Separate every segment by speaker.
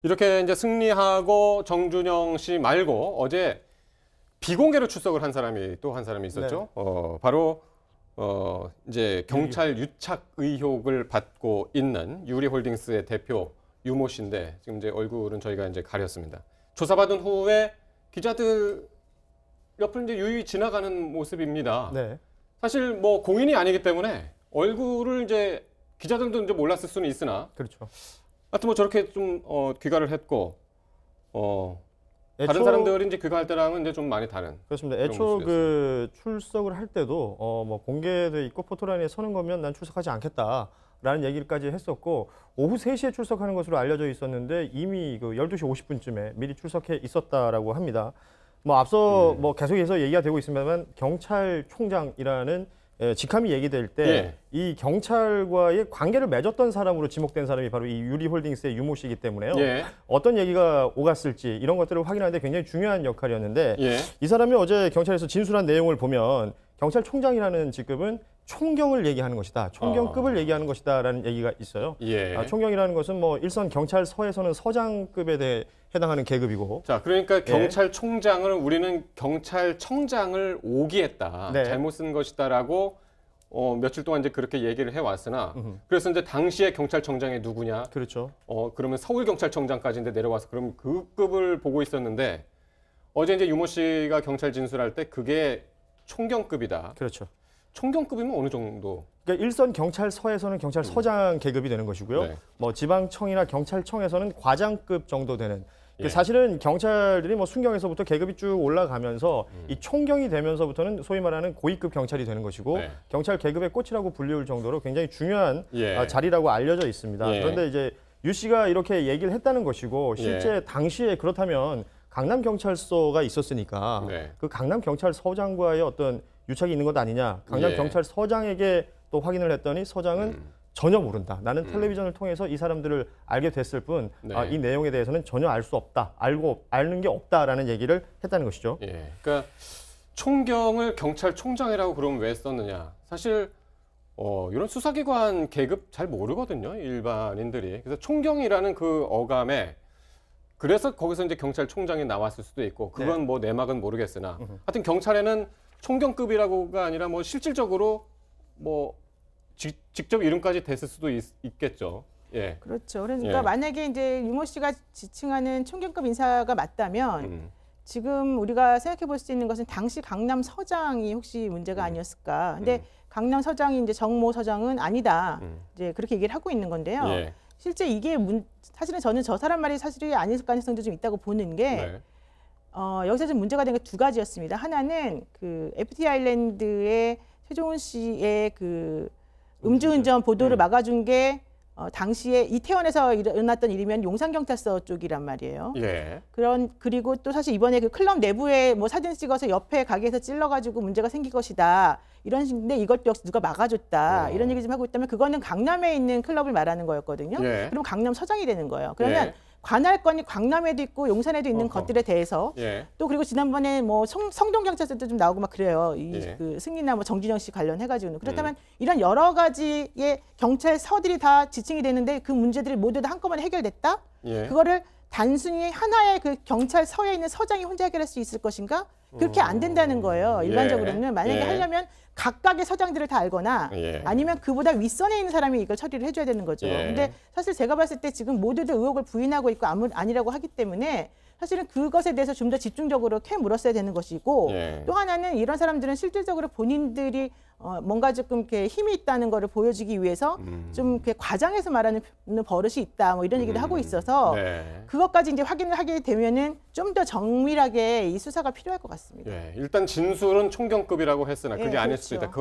Speaker 1: 이렇게 이제 승리하고 정준영 씨 말고 어제 비공개로 출석을 한 사람이 또 한 사람이 있었죠.
Speaker 2: 네.
Speaker 1: 바로 이제 경찰 유착 의혹을 받고 있는 유리홀딩스의 대표 유모 씨인데 지금 이제 얼굴은 저희가 이제 가렸습니다. 조사받은 후에 기자들 옆을 이제 유유히 지나가는 모습입니다.
Speaker 2: 네.
Speaker 1: 사실 뭐 공인이 아니기 때문에 얼굴을 이제 기자들도 이제 몰랐을 수는 있으나
Speaker 2: 그렇죠.
Speaker 1: 하여튼 뭐 저렇게 좀 귀가를 했고 다른 사람들이 이제 귀가할 때랑은 이제 좀 많이 다른.
Speaker 2: 그렇습니다. 애초 그 출석을 할 때도 뭐 공개돼 있고 포토라인에 서는 거면 난 출석하지 않겠다라는 얘기까지 했었고 오후 3시에 출석하는 것으로 알려져 있었는데 이미 그 12시 50분쯤에 미리 출석해 있었다라고 합니다. 뭐 앞서 뭐 계속해서 얘기가 되고 있습니다만 경찰총장이라는 직함이 얘기될 때 이 경찰과의 관계를 맺었던 사람으로 지목된 사람이 바로 이 유리홀딩스의 유모 씨이기 때문에요. 어떤 얘기가 오갔을지 이런 것들을 확인하는데 굉장히 중요한 역할이었는데 이 사람이 어제 경찰에서 진술한 내용을 보면 경찰총장이라는 직급은 총경을 얘기하는 것이다. 총경급을 얘기하는 것이다라는 얘기가 있어요. 총경이라는 것은 뭐 일선 경찰서에서는 서장급에 해당하는 계급이고.
Speaker 1: 자, 그러니까 경찰총장을 우리는 경찰청장을 오기했다. 잘못 쓴 것이다라고 며칠 동안 이제 그렇게 얘기를 해왔으나 그래서 이제 당시에 경찰청장이 누구냐?
Speaker 2: 그렇죠.
Speaker 1: 그러면 서울경찰청장까지 이제 내려와서 그럼 그 급을 보고 있었는데 어제 이제 유모 씨가 경찰 진술할 때 그게 총경급이다.
Speaker 2: 그렇죠.
Speaker 1: 총경급이면 어느 정도?
Speaker 2: 그러니까 일선 경찰서에서는 경찰서장 계급이 되는 것이고요. 뭐 지방청이나 경찰청에서는 과장급 정도 되는. 사실은 경찰들이 뭐 순경에서부터 계급이 쭉 올라가면서 이 총경이 되면서부터는 소위 말하는 고위급 경찰이 되는 것이고 경찰 계급의 꽃이라고 불리울 정도로 굉장히 중요한 자리라고 알려져 있습니다. 그런데 이제 유 씨가 이렇게 얘기를 했다는 것이고 실제 당시에 그렇다면 강남경찰서가 있었으니까 그 강남경찰서장과의 어떤 유착이 있는 것 아니냐. 강남경찰서장에게 또 확인을 했더니 서장은 전혀 모른다. 나는 텔레비전을 통해서 이 사람들을 알게 됐을 뿐 이 내용에 대해서는 전혀 알 수 없다. 아는 게 없다라는 얘기를 했다는 것이죠.
Speaker 1: 그러니까 총경을 경찰총장이라고 그러면 왜 썼느냐. 사실 이런 수사기관 계급 잘 모르거든요. 일반인들이. 그래서 총경이라는 그 어감에 그래서 거기서 이제 경찰총장이 나왔을 수도 있고 그건 뭐 내막은 모르겠으나 하여튼 경찰에는 총경급이라고가 아니라 뭐 실질적으로 뭐 직접 이름까지 됐을 수도 있겠죠.
Speaker 3: 그렇죠. 그러니까 만약에 이제 유모 씨가 지칭하는 총경급 인사가 맞다면 지금 우리가 생각해 볼 수 있는 것은 당시 강남서장이 혹시 문제가 아니었을까. 근데 강남서장이 이제 정모 서장은 아니다. 이제 그렇게 얘기를 하고 있는 건데요. 실제 이게 사실은 저는 저 사람 말이 사실이 아닐 가능성도 좀 있다고 보는 게 여기서 좀 문제가 된 게 두 가지였습니다. 하나는 그 FT 아일랜드의 최종훈 씨의 그 음주운전 보도를 막아준 게 당시에 이태원에서 일어났던 일이면 용산경찰서 쪽이란 말이에요. 그리고 또 사실 이번에 그 클럽 내부에 뭐 사진 찍어서 옆에 가게에서 찔러가지고 문제가 생길 것이다. 이런 식인데 이것도 역시 누가 막아줬다. 이런 얘기 좀 하고 있다면 그거는 강남에 있는 클럽을 말하는 거였거든요. 그럼 강남 서장이 되는 거예요. 그러면 관할권이 강남에도 있고 용산에도 있는 것들에 대해서 또 그리고 지난번에 뭐 성동경찰서도 좀 나오고 막 그래요. 그 승리나 뭐 정준영 씨 관련해가지고는 그렇다면 이런 여러 가지의 경찰서들이 다 지칭이 되는데 그 문제들이 모두 다 한꺼번에 해결됐다? 그거를 단순히 하나의 그 경찰서에 있는 서장이 혼자 해결할 수 있을 것인가? 그렇게 안 된다는 거예요. 일반적으로는 만약에 하려면 각각의 서장들을 다 알거나 아니면 그보다 윗선에 있는 사람이 이걸 처리를 해줘야 되는 거죠. 근데 사실 제가 봤을 때 지금 모두들 의혹을 부인하고 있고 아니라고 하기 때문에 사실은 그것에 대해서 좀 더 집중적으로 물었어야 되는 것이고 또 하나는 이런 사람들은 실질적으로 본인들이 뭔가 조금 이렇게 힘이 있다는 거를 보여주기 위해서 좀 이렇게 과장해서 말하는 버릇이 있다 뭐 이런 얘기를 하고 있어서 그것까지 이제 확인을 하게 되면은 좀 더 정밀하게 이 수사가 필요할 것 같습니다.
Speaker 1: 일단 진술은 총경급이라고 했으나 그게 아닐 수도 있다.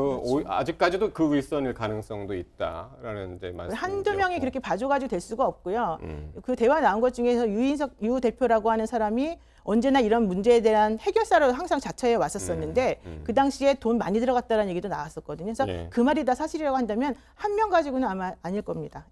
Speaker 1: 아직까지도 그 윗선일 가능성도 있다라는 이제 말씀.
Speaker 3: 한두 명이 그렇게 봐줘가지고 될 수가 없고요. 그 대화 나온 것 중에서 유 대표라고 하는 사람이 언제나 이런 문제에 대한 해결사로 항상 자처해 왔었었는데 그 당시에 돈 많이 들어갔다는 얘기도 나왔었거든요. 그래서 그 말이 다 사실이라고 한다면 한 명 가지고는 아마 아닐 겁니다.